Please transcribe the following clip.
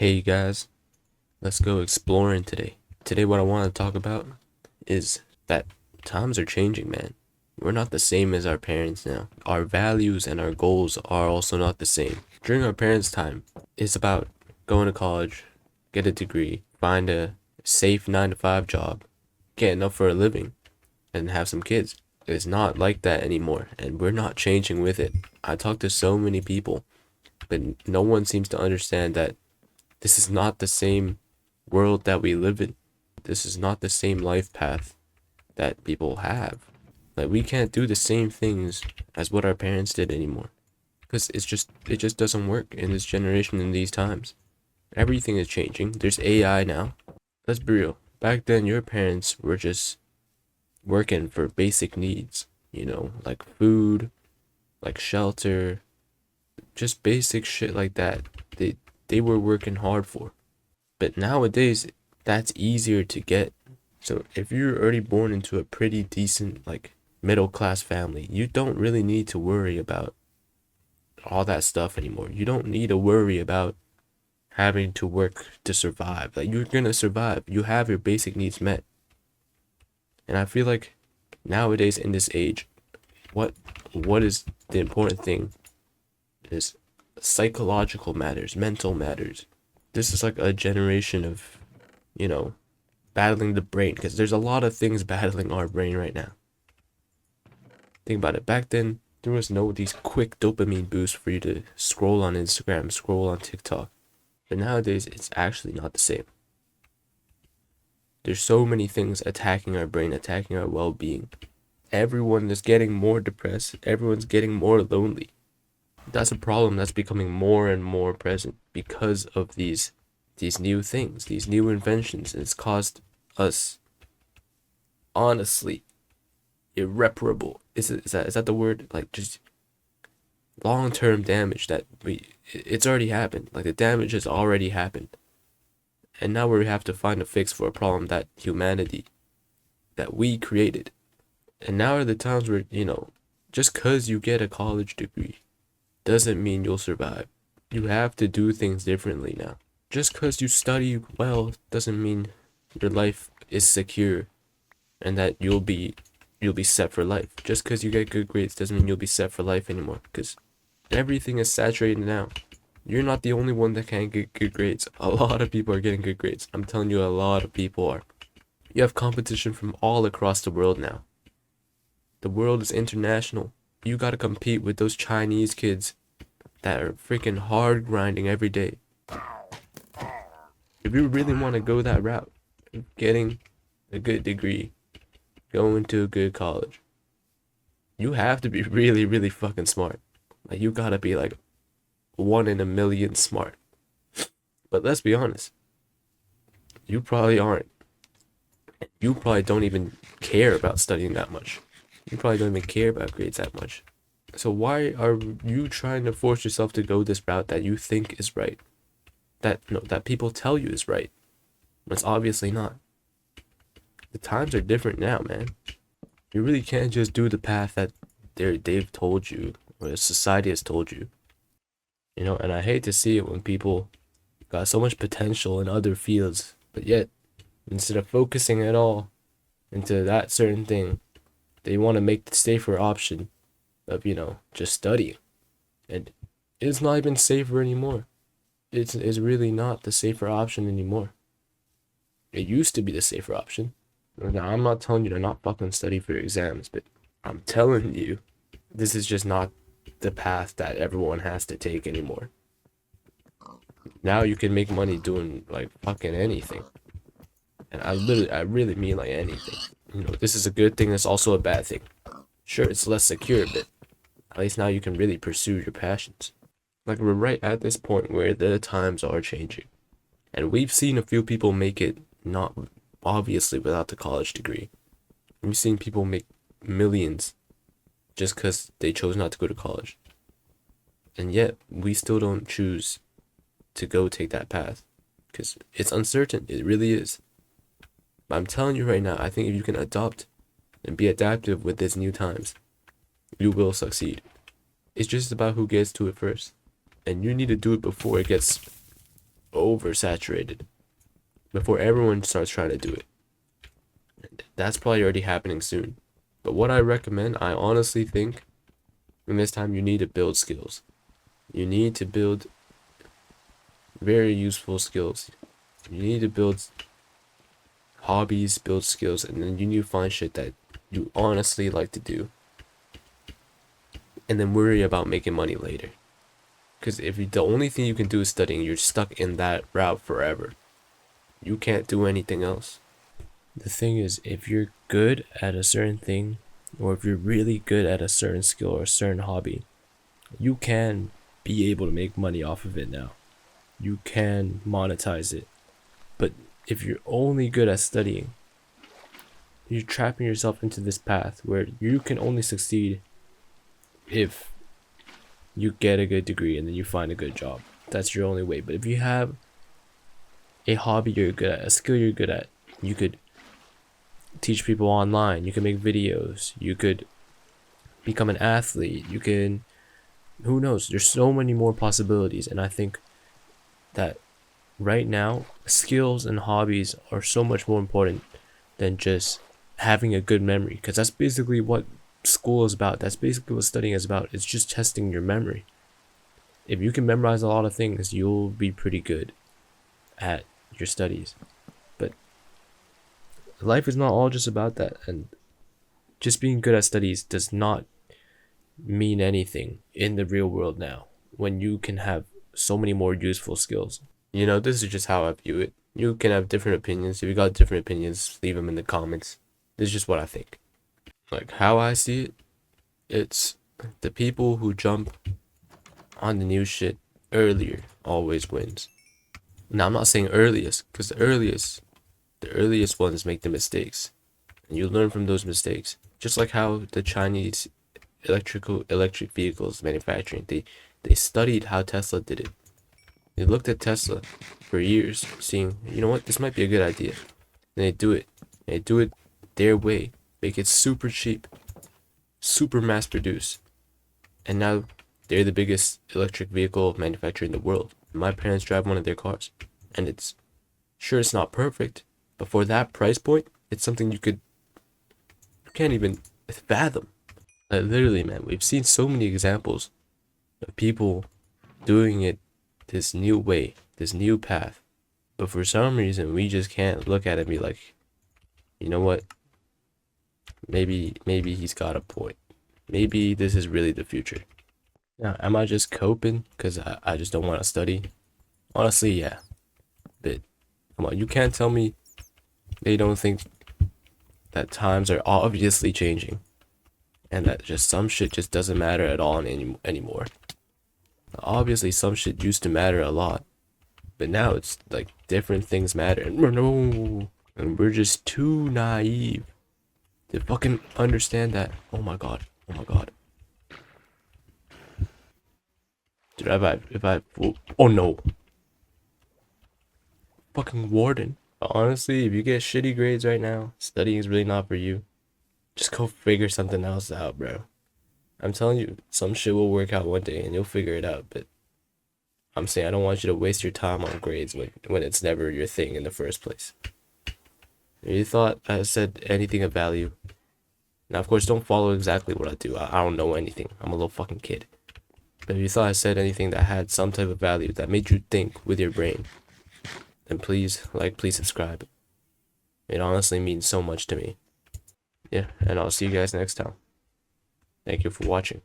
Hey guys, let's go exploring today. Today, what I want to talk about is that times are changing, man. We're not the same as our parents now. Our values and our goals are also not the same. During our parents' time, it's about going to college, get a degree, find a safe 9 to 5 job, get enough for a living, and have some kids. It's not like that anymore, and we're not changing with it. I talk to so many people, but no one seems to understand that this is not the same world that we live in. This is not the same life path that people have. Like we can't do the same things as what our parents did anymore. Because it just doesn't work in this generation in these times. Everything is changing. There's AI now. Let's be real. Back then your parents were just working for basic needs, like food, like shelter, just basic shit like that. They were working hard for. But nowadays, that's easier to get. So if you're already born into a pretty decent, like, middle class family, you don't really need to worry about all that stuff anymore. You don't need to worry about having to work to survive. Like, you're gonna survive. You have your basic needs met. And I feel like nowadays in this age, what what is the important thing is psychological matters, mental matters. This is like a generation of, you know, battling the brain because there's a lot of things battling our brain right now. Think about it. Back then, there was no these quick dopamine boosts for you to scroll on Instagram, scroll on TikTok. But nowadays, it's actually not the same. There's so many things attacking our brain, attacking our well-being. Everyone is getting more depressed. Everyone's getting more lonely. That's a problem that's becoming more and more present because of these new things, these new inventions. It's caused us, honestly, irreparable. Is that the word? Like just long-term damage that it's already happened. Like the damage has already happened. And now we have to find a fix for a problem that humanity that we created. And now are the times where, just cause you get a college degree doesn't mean you'll survive. You have to do things differently now. Just cause you study well doesn't mean your life is secure and that you'll be set for life. Just cause you get good grades doesn't mean you'll be set for life anymore. Cause everything is saturated now. You're not the only one that can't get good grades. A lot of people are getting good grades. I'm telling you, a lot of people are. You have competition from all across the world now. The world is international. You gotta compete with those Chinese kids that are freaking hard grinding every day. If you really want to go that route, getting a good degree, going to a good college, you have to be really, really fucking smart. Like, you gotta be like 1 in a million smart. But let's be honest, you probably aren't. You probably don't even care about studying that much. You probably don't even care about grades that much. So why are you trying to force yourself to go this route that you think is right? That people tell you is right. It's obviously not. The times are different now, man. You really can't just do the path that they've told you or society has told you. And I hate to see it when people got so much potential in other fields, but yet instead of focusing at all into that certain thing, they want to make the safer option of, just studying. And it's not even safer anymore. It's really not the safer option anymore. It used to be the safer option. Now, I'm not telling you to not fucking study for your exams, but I'm telling you, this is just not the path that everyone has to take anymore. Now you can make money doing like fucking anything. And I really mean like anything. This is a good thing, it's also a bad thing. Sure, it's less secure, but at least now you can really pursue your passions. Like, we're right at this point where the times are changing. And we've seen a few people make it, not obviously without the college degree. We've seen people make millions just because they chose not to go to college. And yet, we still don't choose to go take that path. Because it's uncertain, it really is. But I'm telling you right now, I think if you can adopt and be adaptive with these new times, you will succeed. It's just about who gets to it first. And you need to do it before it gets oversaturated before everyone starts trying to do it. And that's probably already happening soon. But what I recommend, I honestly think, in this time, you need to build skills. You need to build very useful skills. You need to build hobbies, build skills, and then you need to find shit that you honestly like to do. And then worry about making money later. Because if the only thing you can do is studying, you're stuck in that route forever. You can't do anything else. The thing is, if you're good at a certain thing, or if you're really good at a certain skill or a certain hobby, you can be able to make money off of it now. You can monetize it. But if you're only good at studying, you're trapping yourself into this path where you can only succeed if you get a good degree and then you find a good job. That's your only way. But if you have a hobby you're good at, a skill you're good at, you could teach people online, you can make videos, you could become an athlete, you can, who knows, there's so many more possibilities. And I think that right now skills and hobbies are so much more important than just having a good memory, because that's basically what school is about. That's basically what studying is about. It's just testing your memory. If you can memorize a lot of things, you'll be pretty good at your studies. But life is not all just about that, and just being good at studies does not mean anything in the real world now, when you can have so many more useful skills. You know, this is just how I view it. You can have different opinions. If you got different opinions, leave them in the comments. This is just what I think. Like, how I see it, it's the people who jump on the new shit earlier always wins. Now, I'm not saying earliest, because the earliest ones make the mistakes, and you learn from those mistakes. Just like how the Chinese electric vehicles manufacturing, they studied how Tesla did it. They looked at Tesla for years, seeing, you know what, this might be a good idea. And they do it. They do it their way. Make it super cheap, super mass produced. And now they're the biggest electric vehicle manufacturer in the world. My parents drive one of their cars. And it's not perfect, but for that price point, it's something you can't even fathom. Like, literally, man, we've seen so many examples of people doing it this new way, this new path. But for some reason, we just can't look at it and be like, you know what? Maybe he's got a point. Maybe this is really the future. Now, am I just coping because I just don't want to study? Honestly, yeah. But come on, you can't tell me they don't think that times are obviously changing, and that just some shit just doesn't matter at all anymore. Obviously, some shit used to matter a lot, but now it's like different things matter. No, and we're just too naive to fucking understand that. Oh my god. Oh my god. Dude, if I, oh no. Fucking warden. Honestly, if you get shitty grades right now, studying is really not for you. Just go figure something else out, bro. I'm telling you, some shit will work out one day and you'll figure it out, but I'm saying I don't want you to waste your time on grades when it's never your thing in the first place. If you thought I said anything of value, now of course don't follow exactly what I do. I don't know anything. I'm a little fucking kid. But if you thought I said anything that had some type of value, that made you think with your brain, then please subscribe. It honestly means so much to me. Yeah, and I'll see you guys next time. Thank you for watching.